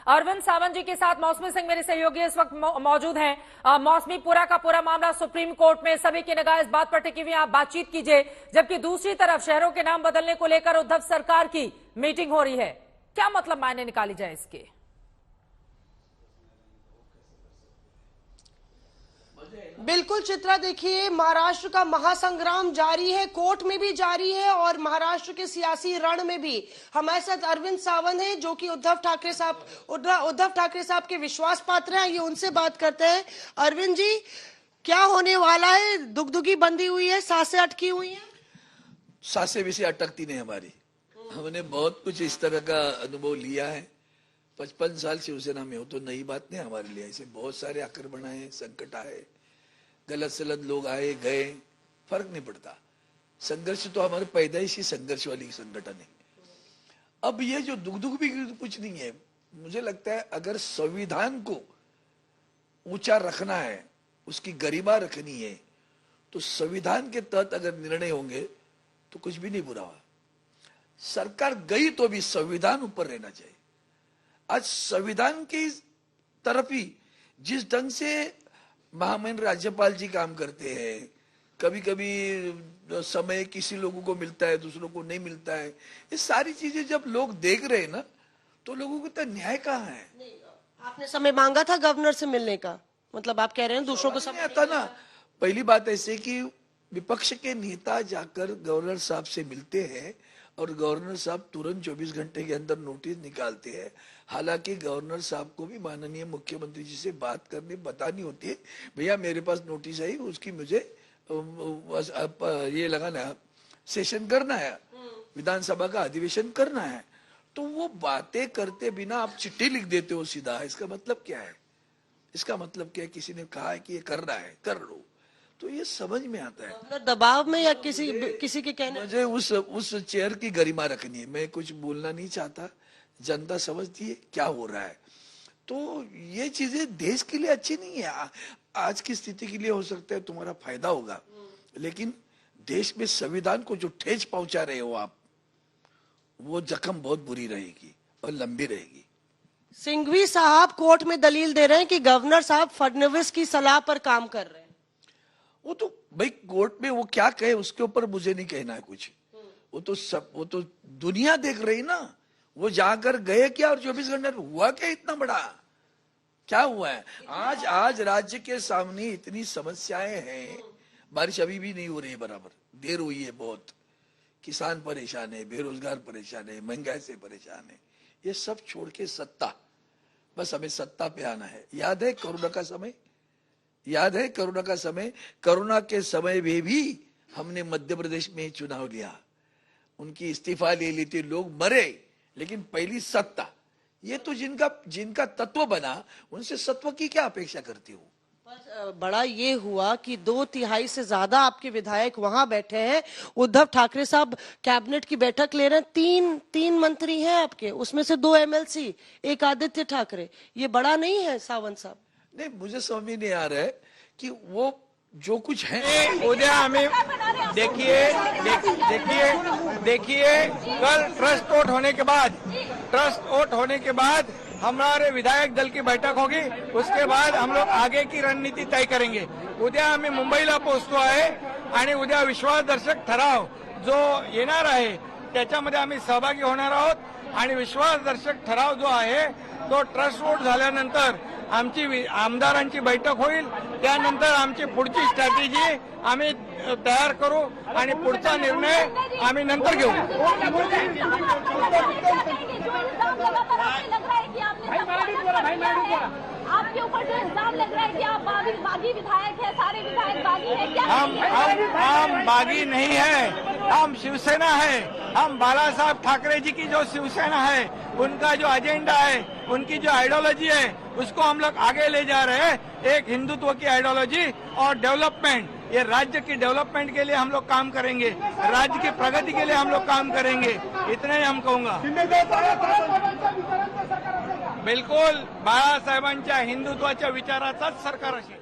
अरविंद सावंत जी के साथ मौसमी सिंह मेरे सहयोगी इस वक्त मौजूद हैं। मौसमी, पूरा का पूरा मामला सुप्रीम कोर्ट में, सभी की निगाह इस बात पर टिकी हुई, आप बातचीत कीजिए। जबकि दूसरी तरफ शहरों के नाम बदलने को लेकर उद्धव सरकार की मीटिंग हो रही है, क्या मतलब मायने निकाली जाए इसके? बिल्कुल चित्रा, देखिए महाराष्ट्र का महासंग्राम जारी है, कोर्ट में भी जारी है और महाराष्ट्र के सियासी रण में भी। हमारे साथ अरविंद सावंत हैं जो कि उद्धव ठाकरे साहब के विश्वास पात्र हैं। ये उनसे बात करते हैं। अरविंद जी, क्या होने वाला है? दुगदुगी बंदी हुई है, सांसें अटकी हुई हैं? सांसें भी से अटकती नहीं हमारी। हमने बहुत कुछ इस तरह का अनुभव लिया है। 55 साल शिवसेना में हो तो नई बात नहीं हमारे लिए। ऐसे बहुत सारे आक्रमण आए, संकट आए, गलत सलत लोग आए गए, फर्क नहीं पड़ता। संघर्ष तो हमारे पैदाइशी संघर्ष वाली संगठन है। अब ये जो दुख भी कुछ नहीं है। मुझे लगता है अगर संविधान को ऊंचा रखना है, उसकी गरिमा रखनी है, तो संविधान के तहत अगर निर्णय होंगे तो कुछ भी नहीं बुरा हुआ। सरकार गई तो भी संविधान ऊपर रहना चाहिए। आज संविधान की तरफ ही जिस ढंग से महामहिम राज्यपाल जी काम करते हैं, कभी कभी समय किसी लोगों को मिलता है, दूसरों को नहीं मिलता है, ये सारी चीजें जब लोग देख रहे हैं ना, तो लोगों को तो न्याय कहाँ है? आपने समय मांगा था गवर्नर से मिलने का, मतलब आप कह रहे हैं दूसरों को समय आता ना। पहली बात ऐसे कि विपक्ष के नेता जाकर गवर्नर साहब से मिलते हैं और गवर्नर साहब तुरंत 24 घंटे के अंदर नोटिस निकालते हैं। हालांकि गवर्नर साहब को भी माननीय मुख्यमंत्री जी से बात करनी बतानी होती है, भैया मेरे पास नोटिस आई, उसकी मुझे ये लगाना, सेशन करना है, विधानसभा का अधिवेशन करना है। तो वो बातें करते बिना आप चिट्ठी लिख देते हो सीधा, इसका मतलब क्या है? इसका मतलब क्या है? किसी ने कहा है कि ये कर रहा है, कर लो, तो ये समझ में आता है। दबाव में या किसी के कहने? मुझे उस चेयर की गरिमा रखनी है। मैं कुछ बोलना नहीं चाहता, जनता समझती है क्या हो रहा है। तो ये चीजें देश के लिए अच्छी नहीं है। आज की स्थिति के लिए हो सकता है तुम्हारा फायदा होगा, लेकिन देश में संविधान को जो ठेस पहुंचा रहे हो आप, वो जख्म बहुत बुरी रहेगी और लंबी रहेगी। सिंघवी साहब कोर्ट में दलील दे रहे हैं कि गवर्नर साहब फडणवीस की सलाह पर काम कर रहे हैं। वो तो भाई कोर्ट में वो क्या कहे उसके ऊपर मुझे नहीं कहना है कुछ। वो तो दुनिया देख रही ना। वो जाकर गए क्या और 24 घंटे हुआ क्या? इतना बड़ा क्या हुआ है? आज राज्य के सामने इतनी समस्याएं हैं। बारिश अभी भी नहीं हो रही है बराबर, देर हुई है बहुत। किसान परेशान है, बेरोजगार परेशान है, महंगाई से परेशान है। ये सब छोड़ के सत्ता, बस हमें सत्ता पे आना है। याद है कोरोना का समय? याद है कोरोना का समय? कोरोना के समय में भी हमने मध्य प्रदेश में चुनाव लिया, उनकी इस्तीफा ले ली थी, लोग मरे, लेकिन पहली सत्ता। ये तो जिनका तत्व बना, उनसे सत्व की क्या अपेक्षा करती हूँ? बड़ा ये हुआ कि 2/3 से ज्यादा आपके विधायक वहां बैठे हैं। उद्धव ठाकरे साहब कैबिनेट की बैठक ले रहे हैं। तीन मंत्री हैं आपके, उसमें से 2 MLC, एक आदित्य ठाकरे। ये बड़ा नहीं है सावंत साहब? नहीं, मुझे समझ में नहीं आ रहा है कि वो जो कुछ है। उद्या हमें देखिए कल ट्रस्ट वोट होने के बाद हमारे विधायक दल की बैठक होगी। उसके बाद हम लोग आगे की रणनीती तय करेंगे। उद्या आम्ही मुंबईला पोहोचतो आहे आणि उद्या विश्वासदर्शक ठराव जो येणार आहे त्याच्यामध्ये आम्ही सहभागी होणार आहोत। आणि विश्वासदर्शक ठराव जो आहे तो ट्रस्ट वोट झाल्यानंतर आमची आमदारांची बैठक होईल। त्यानंतर आमची पुढची स्ट्रॅटेजी आम्ही तयार करू आणि पुढचा निर्णय आम्ही नंतर घेऊ। आपके ऊपर जो इल्जाम लग रहा है कि आप बागी विधायक है, सारे विधायक बागी है, क्या? हम बागी नहीं है, हम शिवसेना है। हम बाला साहब ठाकरे जी की जो शिवसेना है, उनका जो एजेंडा है, उनकी जो आइडियोलॉजी है, उसको हम लोग आगे ले जा रहे हैं। एक हिंदुत्व की आइडियोलॉजी और डेवलपमेंट, ये राज्य की डेवलपमेंट के लिए हम लोग काम करेंगे, राज्य की प्रगति के लिए हम लोग काम करेंगे। इतने ही हम कहूंगा। बिल्कुल बाळासाहेबांच्या हिंदुत्वाच्या विचाराचाच सरकार असेल।